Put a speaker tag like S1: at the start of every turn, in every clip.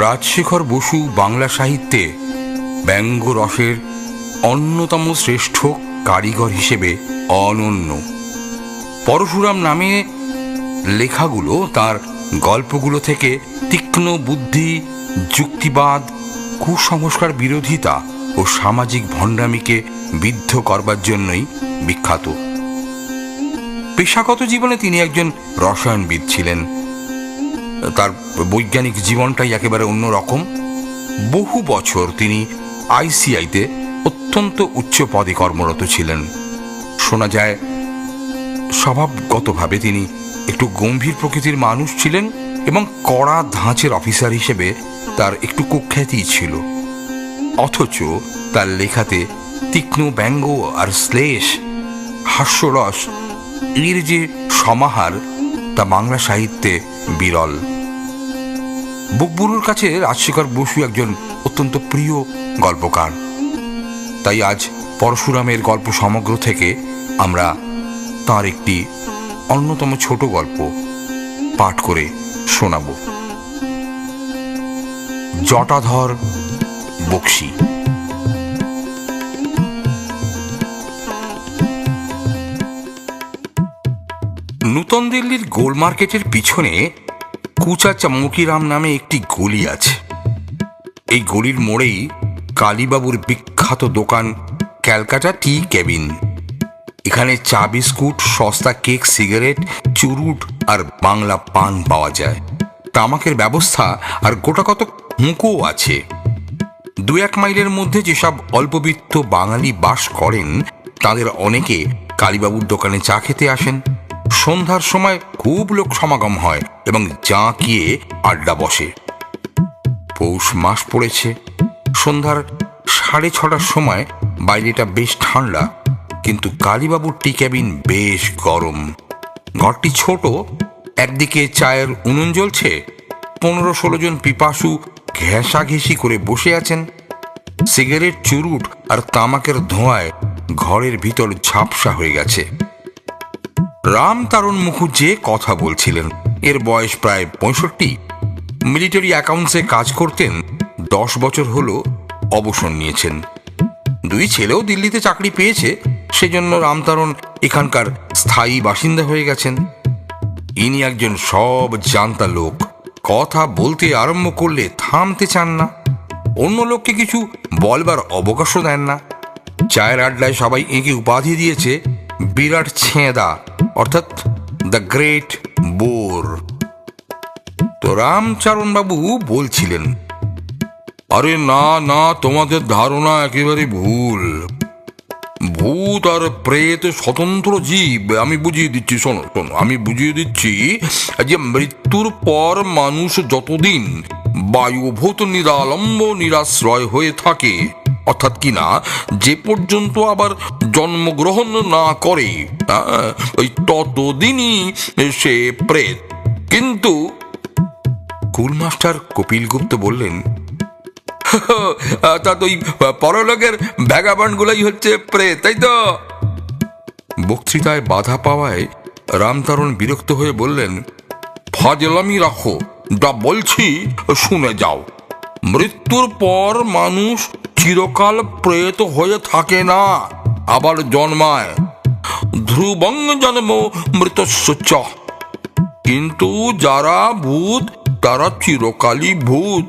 S1: রাজশেখর বসু বাংলা সাহিত্যে ব্যঙ্গ রসের অন্যতম শ্রেষ্ঠ কারিগর হিসেবে অনন্য। পরশুরাম নামে লেখাগুলো তার গল্পগুলো থেকে তীক্ষ্ণ বুদ্ধি, যুক্তিবাদ, কুসংস্কার বিরোধিতা ও সামাজিক ভণ্ডামিকে বিদ্ধ করবার জন্যই বিখ্যাত। পেশাগত জীবনে তিনি একজন রসায়নবিদ ছিলেন। তার বৈজ্ঞানিক জীবনটাই একেবারে অন্যরকম। বহু বছর তিনি আইসিআইতে অত্যন্ত উচ্চ পদে কর্মরত ছিলেন। শোনা যায় স্বভাবগতভাবে তিনি একটু গম্ভীর প্রকৃতির মানুষ ছিলেন এবং কড়া ধাঁচের অফিসার হিসেবে তার একটু কুখ্যাতি ছিল। অথচ তার লেখাতে তীক্ষ্ণ ব্যঙ্গ আর শ্লেষ, হাস্যরস এর যে সমাহার তা বাংলা সাহিত্যে বিরল। বুকবুরুর কাছে রাজশেখর বসু একজন অত্যন্ত প্রিয় গল্পকার। তাই আজ পরশুরামের গল্প সমগ্র থেকে আমরা তার একটি অন্যতম ছোট গল্প পাঠ করে শোনাব। জটাধর বক্সী। নূতন দিল্লির গোল মার্কেটের পিছনে কুচা চমকিরাম নামে একটি গলি আছে। এই গলির মোড়েই কালীবাবুর বিখ্যাত দোকান ক্যালকাটা টি কেবিন। এখানে চা বিস্কুট, সস্তা কেক, সিগারেট, চুরুট আর বাংলা পান পাওয়া যায়। তামাকের ব্যবস্থা আর গোটাকত হুঁকোও আছে। 2-1 মাইলের মধ্যে যেসব অল্পবিত্ত বাঙালি বাস করেন তাদের অনেকে কালীবাবুর দোকানে চা খেতে আসেন। সন্ধ্যার সময় খুব লোক সমাগম হয় এবং জাঁকিয়ে আড্ডা বসে। পৌষ মাস পড়েছে। সন্ধ্যার 6:30টার সময় বাইরেটা বেশ ঠান্ডা, কিন্তু কালীবাবুর টি কেবিন বেশ গরম। ঘরটি ছোট, একদিকে চায়ের উনুন জ্বলছে, 15-16 জন পিপাসু ঘেঁষাঘেঁষি করে বসে আছেন। সিগারেট, চুরুট আর তামাকের ধোঁয়ায় ঘরের ভিতর ঝাপসা হয়ে গেছে। রামতারণ মুখুজ্জে কথা বলছিলেন। এর বয়স প্রায় 65। মিলিটারি অ্যাকাউন্টসে কাজ করতেন। 10 বছর হলো অবসর নিয়েছেন। 2 ছেলেও দিল্লিতে চাকরি পেয়েছে, সেজন্য রামতারণ এখানকার স্থায়ী বাসিন্দা হয়ে গেছেন। ইনি একজন সব জানতা লোক। কথা বলতে আরম্ভ করলে থামতে চান না। অন্য লোককে কিছু বলবার অবকাশও দেন না। চায়ের আড্ডায় সবাই একে উপাধি দিয়েছে বিরাট ছেঁদা, অর্থাৎ দ্য গ্রেট বোর। তো রামচরণ বাবু বলছিলেন, আরে না না, তোমাদের ধারণা একেবারে ভুল। ভূত আর প্রেত স্বতন্ত্র জীব। আমি বুঝিয়ে দিচ্ছি, শোনো শোনো, আমি বুঝিয়ে দিচ্ছি যে মৃত্যুর পর মানুষ যতদিন বায়ুভূত নিরালম্ব নিরাশ্রয় হয়ে থাকে, অর্থাৎ কিনা যে পর্যন্ত আবার জন্মগ্রহণ না করে, ওই ততদিনই সে প্রেত। কিন্তু স্কুলমাস্টার কপিল গুপ্ত বললেন, তা তো ওই পরলোকের ভ্যাগাবান্ড গুলাই হচ্ছে প্রেত, তাই তো? বক্তৃতায় বাধা পাওয়ায় রামতারণ বিরক্ত হয়ে বললেন, ফাজলামি রাখো, যা বলছি শুনে যাও। মৃত্যুর পর মানুষ চিরকাল প্রেত হয়ে থাকে না, আবার জন্মায়। ধ্রুবং জন্ম মৃতস্য চ। কিন্তু যারা ভূত তারা চিরকালই ভূত।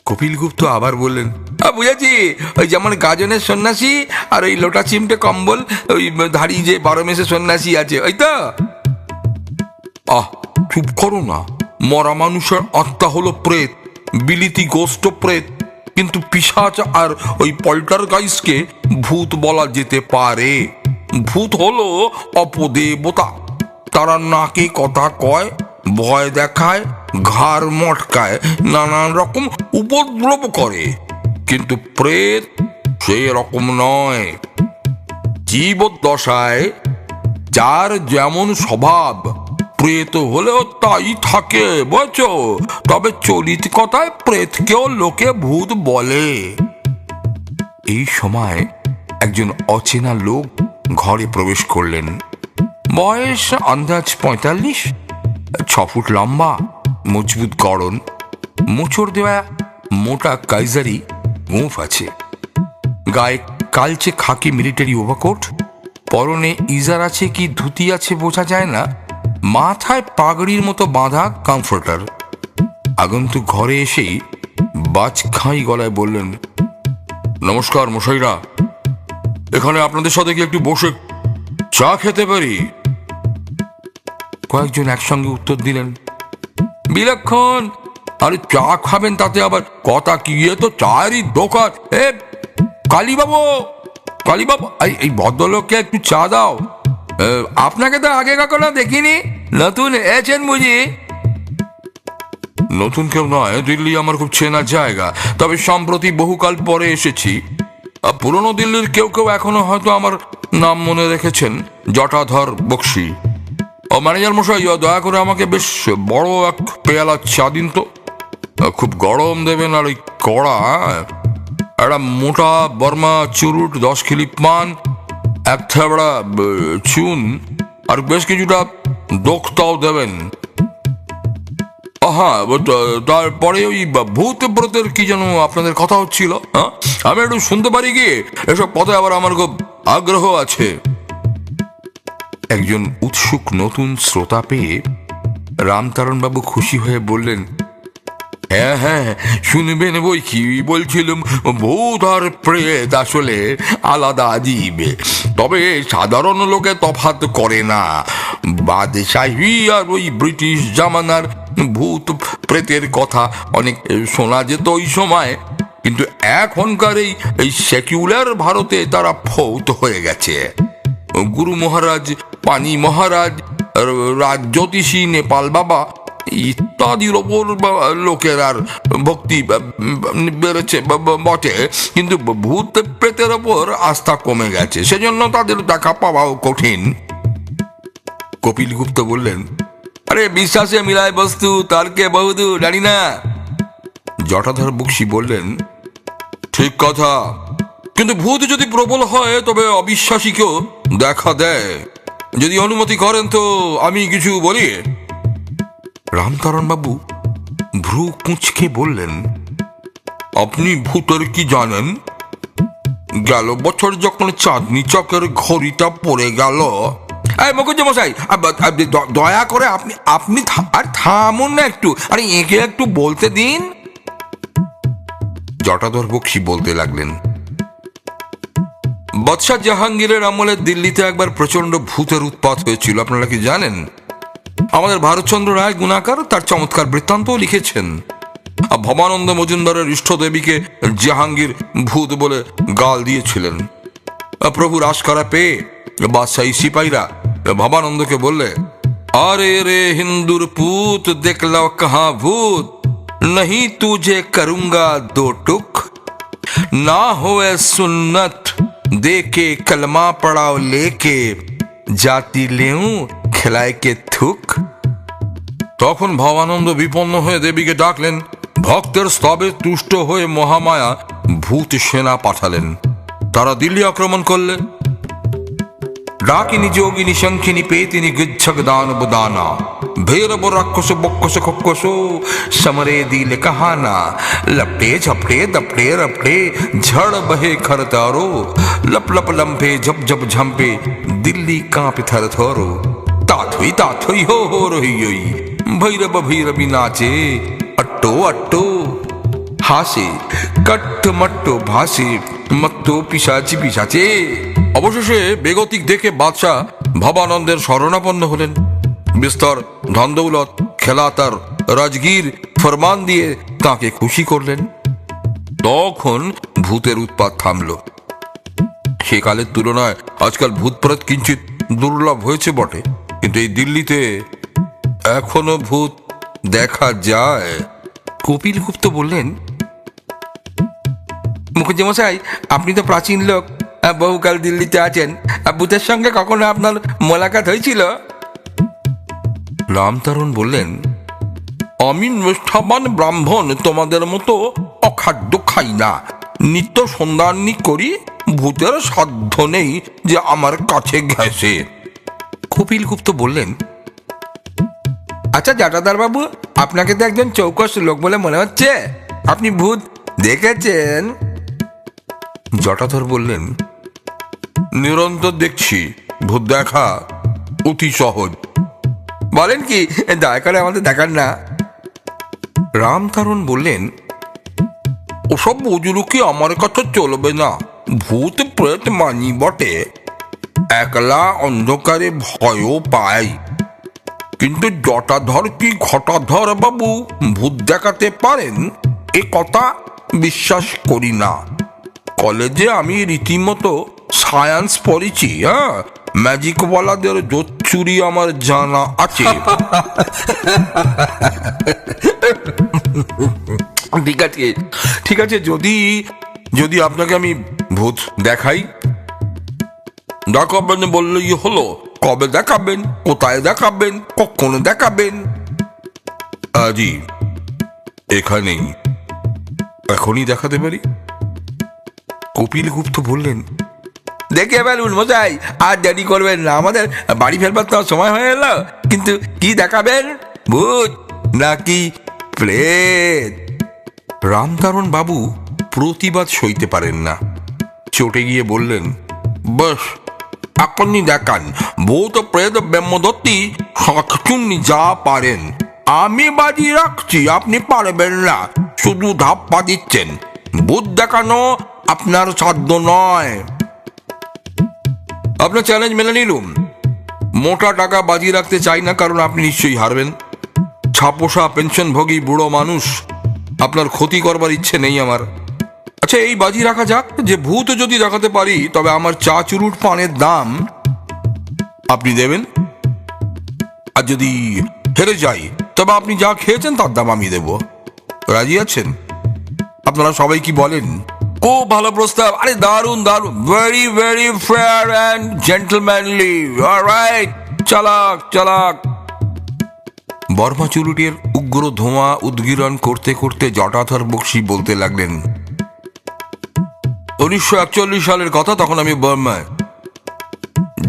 S1: কপিল গুপ্ত আবার বললেন, বুঝেছি, ওই যেমন গাজনের সন্ন্যাসী আর ওই লোটা চিমটে কম্বল ওই ধারী যে 12 মেসে সন্ন্যাসী আছে, ওই তো? চুপ করো না। মরা মানুষের আত্মা হলো প্রেত, বিলিতি গোষ্ঠ প্রেত। কিন্তু পিশাচ আর ওই পল্টারগাইস্টকে ভূত বলা যেতে পারে। ভূত হলো অপদেবতা। তারা নাকে কথা কয়, ভয় দেখায়, ঘাড় মটকায়, নানান রকম উপদ্রব করে। কিন্তু প্রেত সেই রকম নয়। জীবদ্দশায় যার যেমন স্বভাব, প্রেত হলেও তাই থাকে, বুঝছো? তবে চলিত কথায় প্রেতকেও লোকে ভূত বলে। এই সময় একজন অচেনা লোক ঘরে প্রবেশ করলেন। বয়স আন্দাজ 45, 6 ফুট লম্বা, মজবুত গড়ন, মোচড় দেওয়া মোটা কাইজারি গোঁফ আছে, গায়ে কালচে খাকি মিলিটারি ওভারকোট, পরনে ইজার আছে কি ধুতি আছে বোঝা যায় না, মাথায় পাগড়ির মতো বাঁধা কমফোর্টার। আগন্তুক ঘরে এসেই বাজখাঁই গলায় বললেন, নমস্কার মশাইরা, এখানে আপনাদের সাথে কি একটু বসে চা খেতে পারি? কয়েকজন একসঙ্গে উত্তর দিলেন, বিলক্ষণ, আরে চা খাবেন তাতে আবার কথা কি, এ তো চায়েরই দোকান। এ কালীবাবু, কালীবাবু, এই ভদ্রলোককে একটু চা দাও। আপনাকে তো আগে কখনো দেখিনি, নতুন এসেছেন বুঝি? নতুন কেউ নয়, দিল্লি আমার খুব চেনা জায়গা, তবে সম্প্রতি বহুকাল পরে এসেছি। পুরনো দিল্লির কেউ কেউ এখনো হয়তো আমার নাম মনে রেখেছেন, জটাধর বক্সি। ম্যানেজার মশাই, দয়া করে আমাকে বেশ বড় এক পেয়ালা চা দিন তো, খুব গরম দেবেন, আর ওই কড়া একটা মোটা বর্মা চুরুট, 10 খিলি পান, এক থেবড়া চুন, আর বেশ কিছুটা দোক্তাও দেবেন। হ্যাঁ, তারপরে ওই ভূত ব্রতের কি যেন আপনাদের কথা হচ্ছিল, হ্যাঁ আমি একটু শুনতে পারি কি? এসব পথে আবার আমার খুব আগ্রহ আছে। একজন উৎসুক নতুন শ্রোতা পেয়ে রামতারণ বাবু খুশি হয়ে বললেন, হ্যাঁ হ্যাঁ শুনবেন বই কি, বলছিলাম ভূত আর প্রেত আসলে আলাদা আজীব, তবে সাধারণ লোকে তফাৎ করে না। বাদশাহী আর ওই ব্রিটিশ জামানার ভূত প্রেতের কথা অনেক শোনা যেত ওই সময়, কিন্তু এখনকার এই সেকুলার ভারতে তারা ফৌত হয়ে গেছে। গুরু মহারাজ, পানি মহারাজ, রাজ জ্যোতিষী, নেপাল বাবা ইত্যাদির ওপর লোকের আর ভক্তি বেড়েছে বটে, কিন্তু ভূত প্রেতের ওপর আস্থা কমে গেছে, সেজন্য তাদের দেখা পাওয়াও কঠিন। কপিল গুপ্ত বললেন, আরে বিশ্বাসে মিলায় বস্তু, তর্কে বহুদূর, জানি না। জটাধর বক্সি বললেন, ঠিক কথা, কিন্তু ভূত যদি প্রবল হয় তবে অবিশ্বাসীকেও দেখা দেয়। যদি অনুমতি করেন তো আমি কিছু বলি। রামতারণ বাবু ভ্রু কুঁচকে বললেন, আপনি ভূতের কি জানেন? গেল বছর যখন চাঁদনি চকের ঘড়িটা পড়ে গেল, মুখুজ্জে মশাই, দয়া করে আপনি আপনি আর থামুন না একটু, আরে একে একটু বলতে দিন। জটাধর বক্সি বলতে লাগলেন, বাদশাহ জাহাঙ্গীরের আমলে দিল্লিতে একবার প্রচন্ড ভূতের উৎপাত হয়েছিল, আপনারা কি জানেন? আমাদের ভারতচন্দ্র রায় গুণাকার তার চমৎকার বৃত্তান্ত লিখেছেন। ভবানন্দ মজুমদারের ইষ্ট দেবীকে জাহাঙ্গীর ভূত বলে গাল দিয়েছিলেন। প্রভুর আশকারা পেয়ে বাদশাহী সিপাহীরা ভবানন্দকে বললে, আরে রে হিন্দুর পুত, দেখলাও কাহা ভূত, नहीं तुझे करूंगा 2 टुक, ना होए सुन्नत देके कलमा पड़ाओ लेके, जाति लेऊं खिलाए के थुक। তখন ভবানন্দ বিপন্ন হয়ে দেবীকে ডাকলেন, ভক্তের স্তবে তুষ্ট হয়ে মহামায়া ভূত সেনা পাঠালেন, তারা দিল্লি আক্রমণ করলেন। ডাকিনী যোগিনী শঙ্খিনী পেতিনী গৃচ্ছক দানব দানা, ভৈরব রাক্ষস বক্ষস খক্ষস, সমরে দিল কাহানা, लपटे झपटे दपटे रपटे, झड़ बहे खर तारो, लप लप लम्फे झप झप झम्पे, दिल्ली कांपे थर थरो, ताथुई हो रही भैरव भैरवी नाचे, अट्टो अट्टो হাসে, কট্টমট্টো ভাসে, মত্তো পিশাচি পিশাচে। অবশেষে বেগতিক দেখে বাদশাহ ভবানন্দের শরণাপন্ন হলেন। বিস্তর ধনদৌলত, খেলাতার, রাজগীর ফরমান দিয়ে তাকে খুশি করলেন। তখন ভূতের উৎপাত থামল। সেকালের তুলনায় আজকাল ভূতপ্রেত কিঞ্চিত দুর্লভ হয়েছে বটে, কিন্তু এই দিল্লিতে এখনো ভূত দেখা যায়। কপিল গুপ্ত বললেন, মুখুজ্জে মশাই, আপনি তো প্রাচীন লোক, বহুকাল দিল্লিতে আছেন, ভূতের সঙ্গে কখনো আপনার মোলাকাত হয়েছিল? রামতারণ বললেন, আমি নিষ্ঠাবান ব্রাহ্মণ, তোমাদের মতো অখাদ্য খাই না, নিত্য সন্ধানী করি, ভূতের সাধ্য নেই যে আমার কাছে ঘেঁষে। কপিল গুপ্ত বললেন, আচ্ছা জটাধর বাবু, আপনাকে তো একজন চৌকস লোক বলে মনে হচ্ছে, আপনি ভূত দেখেছেন? জটাধর বললেন, নিরন্তর দেখছি, ভূত দেখা অতি সহজ। বলেন কি, দয়া করে আমাদের দেখান না। রামতারণ বললেন, ওসব বুজুর্গি আমার কাছে চলবে না। ভূত প্রেত মানি বটে, একলা অন্ধকারে ভয়ও পাই, কিন্তু জটাধর কি ঘটাধর বাবু ভূত দেখাতে পারেন এ কথা বিশ্বাস করি না। কলেজে আমি রীতিমতো সায়েন্স পড়েছি। হ্যাঁ, ম্যাজিকওয়ালাদের জোচ্চুরি আমার জানা আছে। ঠিক আছে, ঠিক আছে, যদি যদি আপনাকে আমি ভূত দেখাই, দেখাবেন বললেই হলো। কবে দেখাবেন, কোথায় দেখাবেন, কখন দেখাবেন? আজই, এখানেই, এখনই দেখাতে পারি। কপিল গুপ্ত বললেন, দেখে ফেলুন মশাই, আর দেরি করবেন না, আমাদের বাড়ি ফেরবার তো সময় হয়ে এলো। কিন্তু কি দেখাবেন, ভূত নাকি প্রেত? রামতারণ বাবু প্রতিবাদ সইতে পারেন না, চটে গিয়ে বললেন, বেশ, এখনই দেখান। ভূত প্রেত ব্রহ্মদত্তি শাকচুন্নি যা পারেন। আমি বাজি রাখছি আপনি পারবেন না, শুধু ধাপ্পা দিচ্ছেন। ভূত দেখানো আপনার সাধ্য নয়। আপনার চ্যালেঞ্জ মেনে নিলুম। মোটা টাকা বাজি রাখতে চাই না, কারণ আপনি নিশ্চয়ই হারবেন। ছাপোষা পেনশনভোগী বুড়ো মানুষ, আপনার ক্ষতি করবার ইচ্ছে নেই আমার। আচ্ছা, এই বাজি রাখা যাক যে ভূত যদি দেখাতে পারি তবে আমার চা চুরুট পানের দাম আপনি দেবেন, আর যদি হেরে যাই তবে আপনি যা খেয়েছেন তার দাম আমি দেব। রাজি আছেন? আপনারা সবাই কি বলেন? খুব ভালো প্রস্তাব। আরে দারুণ দারুণ, very very fair and gentlemanly. Alright, চালাক চালাক। বর্মা চুরুটের উগ্র ধোঁয়া উদ্গীরণ করতে করতে জটাধর বক্সী বলতে লাগলেন, 1941 সালের কথা, তখন আমি বর্মায়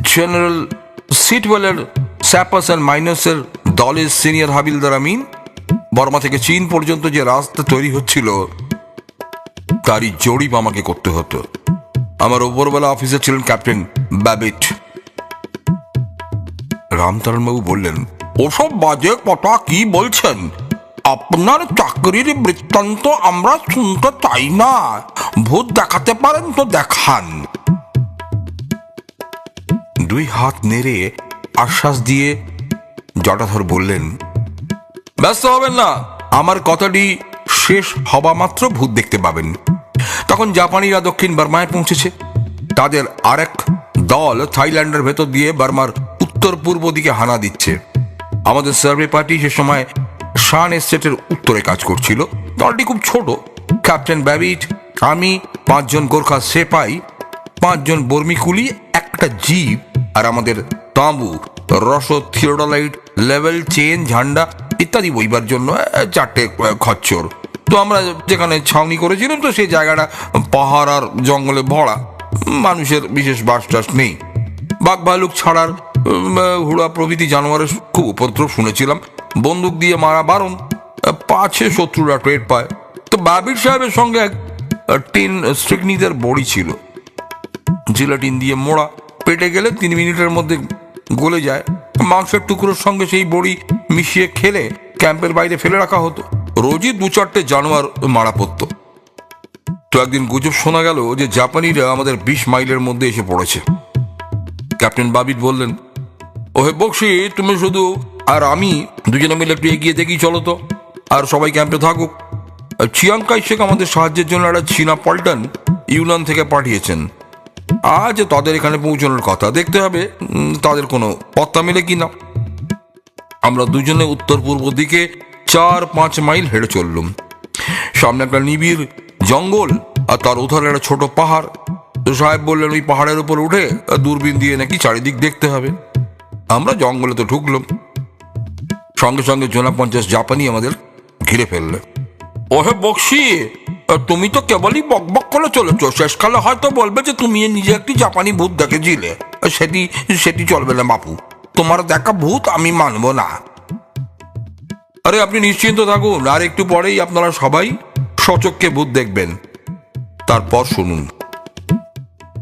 S1: জেনারেল সিটওয়েলের স্যাপাস অ্যান্ড মাইনাসের দলের সিনিয়র হাবিলদার। আমি বর্মা থেকে চীন পর্যন্ত যে রাস্তা তৈরি হচ্ছিল তারই জরিপ আমাকে করতে হতো। আমার ওপরবেলা অফিসার ছিলেন ক্যাপ্টেন ব্যাবিট। রামতারণবাবু বললেন, ওসব বাজে কথা কি বলছেন? আপনার চাকরির বৃত্তান্ত আমরা শুনতে চাই না। ভূত দেখাতে পারেন তো দেখান। দুই হাত নেড়ে আশ্বাস দিয়ে জটাধর বললেন, ব্যস্ত হবেন না, আমার কথাটি শেষ হবা মাত্র ভূত দেখতে পাবেন। তখন জাপানিরা দক্ষিণ বার্মায় পৌঁছেছে। তাদের আরেক দল থাইল্যান্ডের ভেতর দিয়ে বার্মার উত্তর পূর্ব দিকে হানা দিচ্ছে। আমাদের সার্ভে পার্টি সে সময় শান এস্টেটের উত্তরে কাজ করছিল। দলটি খুব ছোট। ক্যাপ্টেন ব্যাবিট, আমি, 5 জন গোর্খা সেপাই, 5 জন বর্মি কুলি, একটা জিপ, আর আমাদের তাঁবু, রসদ, থিওডোলাইট, লেভেল, চেন, ঝান্ডা ইত্যাদি বইবার জন্য 4টে খচ্চর। তো আমরা যেখানে ছাউনি করেছিলাম, তো সেই জায়গাটা পাহাড় আর জঙ্গলে ভরা, মানুষের বিশেষ বাসটাস নেই। বাঘ ভালুক ছাড়ার হুড়া প্রভৃতি জানোয়ারের খুব উপদ্রব শুনেছিলাম। বন্দুক দিয়ে মারা বারণ, পাছে শত্রুরা টের পায়। তো বাবির সাহেবের সঙ্গে এক টিন স্ট্রিকনিদের বড়ি ছিল, জিলাটিন দিয়ে মোড়া, পেটে গেলে 3 মিনিটের মধ্যে গলে যায়। মাংসের টুকরোর সঙ্গে সেই বড়ি মিশিয়ে খেলে ক্যাম্পের বাইরে ফেলে রাখা হতো। রোজই 2-4টে জানোয়ার মারা পড়তো। তো একদিন গুজব শোনা গেল যে জাপানিরা আমাদের 20 মাইলের মধ্যে এসে পড়েছে। ক্যাপ্টেন বাবিট বললেন, ওহে বক্সি, তুমি শুধু আর আমি দুজনে মিলে একটু এগিয়ে দেখি চলো তো, আর সবাই ক্যাম্পে থাকুক। চিয়াংকাই শেখ আমাদের সাহায্যের জন্য একটা চীনা পল্টন ইউনান থেকে পাঠিয়েছেন। আজ তাদের এখানে পৌঁছানোর কথা, দেখতে হবে তাদের কোনো পত্তা মেলে কিনা। আমরা দুজনে উত্তর পূর্ব দিকে 4-5 মাইল হেঁটে চললুম। সামনে একটা নিবিড় জঙ্গল, আর তার উধারে একটা ছোট পাহাড়। তো সাহেব বললেন, ওই পাহাড়ের উপর উঠে দূরবীন দিয়ে নাকি চারিদিক দেখতে হবে। আমরা জঙ্গলে তো ঢুকলাম। সঙ্গে সঙ্গে জোনা 50 জাপানি আমাদের ঘিরে ফেললে। ওহে বক্সি, তুমি তো কেবলই বকবক করে চলেছ, শেষকালে হয়তো বলবে যে তুমি নিজে একটি জাপানি ভূত দেখেছিলে। সেটি চলবে না বাপু, তোমার দেখা ভূত আমি মানব না। আরে আপনি নিশ্চিন্ত থাকুন, আর একটু পরেই আপনারা সবাই সচক্ষে ভূত দেখবেন। তারপর শুনুন।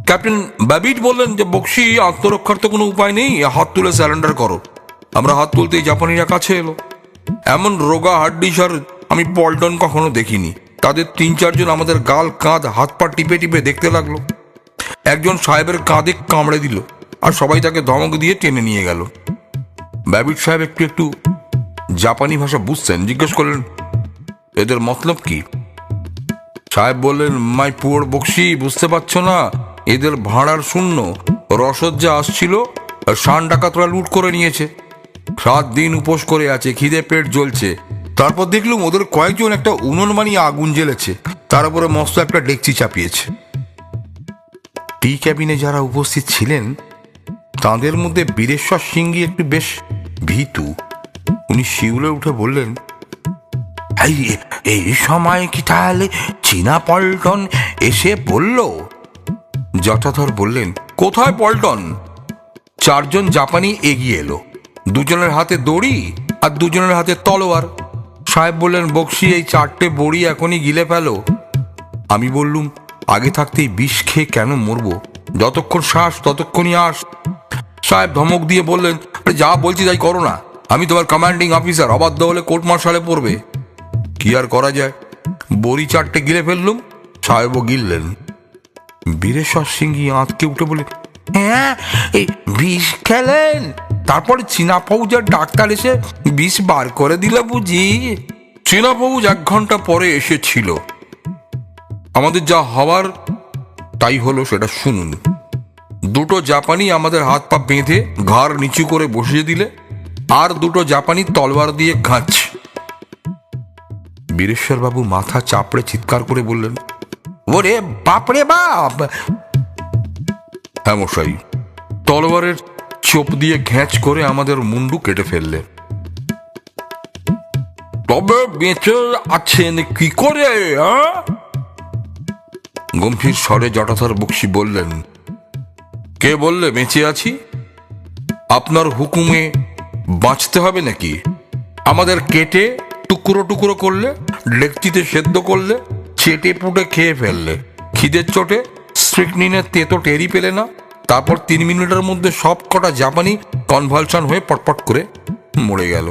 S1: ক্যাপ্টেন ব্যাবিট বললেন যে বক্সি, আত্মরক্ষার তো কোনো উপায় নেই, হাত তুলে স্যারেন্ডার করো। আমরা হাত তুলতেই জাপানিরা কাছে এলো। এমন রোগা হাড্ডিসার আমি পল্টন কখনো দেখিনি। তাদের 3-4 জন আমাদের গাল কাঁধ হাত পা টিপে টিপে দেখতে লাগলো। একজন সাহেবের কাঁধে কামড়ে দিল, আর সবাই তাকে ধমক দিয়ে টেনে নিয়ে গেল। ব্যাবিট সাহেব একটু একটু জাপানি ভাষা বুঝছেন, জিজ্ঞেস করলেন, এদের মতলব কি? সাহেব বললেন, মাই পুয়ার বক্সি, বুঝতে পারছো না? এদের ভাড়ার শূন্য রসদ যা আসছিল, শান ডাকাতরা লুট করে নিয়েছে। 7 দিন উপোস করে আছে, খিদে পেট জ্বলছে। তারপর দেখলুম ওদের কয়েকজন একটা উনুন বানিয়ে আগুন জ্বেলেছে, তার উপরে মস্ত একটা ডেকচি চাপিয়েছে। টি ক্যাবিনে যারা উপস্থিত ছিলেন তাদের মধ্যে বীরেশ্বর সিংহি একটু বেশ ভীতু। উনি শিউলে উঠে বললেন, এই সময় কি তাহলে চীনা পল্টন এসে বলল? জটাধর বললেন, কোথায় পল্টন? 4 জন জাপানি এগিয়ে এলো, 2 জনের হাতে দড়ি আর 2 জনের হাতে তলোয়ার। সাহেব বললেন, বক্সি, এই 4টে বড়ি এখনই গিলে ফেলো। আমি বললুম, আগে থাকতেই বিষ খেয়ে কেন মরবো? যতক্ষণ শ্বাস ততক্ষণই আস। সাহেব ধমক দিয়ে বললেন, যা বলছি তাই করো না, আমি তোমার কমান্ডিং অফিসার, অবাধ্য হলে কোর্ট মার্শালে পড়বে। কি আর করা যায়, বড়ি 4টে গিলে ফেললুম। সাহেবও গিললেন। বীরেশ্বর সিংহি আঁতকে উঠে বলে, হ্যাঁ, এই বিষ খেলেন? তারপরে চীনা ফৌজের ডাক্তার এসে বিষ বার করে দিল বুঝি? চীনা ফৌজ 1 ঘন্টা পরে এসেছিল। আমাদের যা হওয়ার তাই হলো, সেটা শুনুন। 2টো জাপানি আমাদের হাত পা বেঁধে ঘাড় নিচু করে বসিয়ে দিলে, আর 2টো জাপানি তলোয়ার দিয়ে ঘাঁচ। বীরেশ্বর বাবু মাথা চাপড়ে চিৎকার করে বললেন, ওরে বাপরে বাপ! হ্যাঁ মশাই, তলোয়ারের চোপ দিয়ে ঘ্যাঁচ করে আমাদের মুন্ডু কেটে ফেললে। তবে বেঁচে আছেন কি করে? গম্ভীর স্বরে জটাধর বক্সি বললেন, কে বললে বেঁচে আছি? আপনার হুকুমে বাঁচতে হবে নাকি? আমাদের কেটে টুকরো টুকরো করলে, ডেকচিতে সেদ্ধ করলে, চেটে পুটে খেয়ে ফেললে। খিদের চোটে স্ট্রিকনিনের তেতো টেরি পেলে না। তারপর 3 মিনিটের মধ্যে সব কটা জাপানি কনভালশন হয়ে পটপট করে মরে গেল।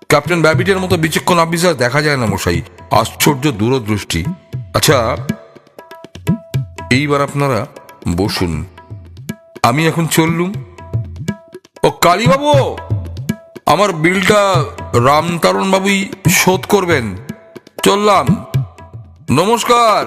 S1: ক্যাপ্টেন ব্যাবিটের মতো বিচক্ষণ অফিসার দেখা যায় না মশাই, আশ্চর্য দূরদৃষ্টি। আচ্ছা, এইবার আপনারা বসুন, আমি এখন চললুম। ও কালীবাবু, আমার বিলটা রামতারণ বাবুই শোধ করবেন। চললাম, নমস্কার।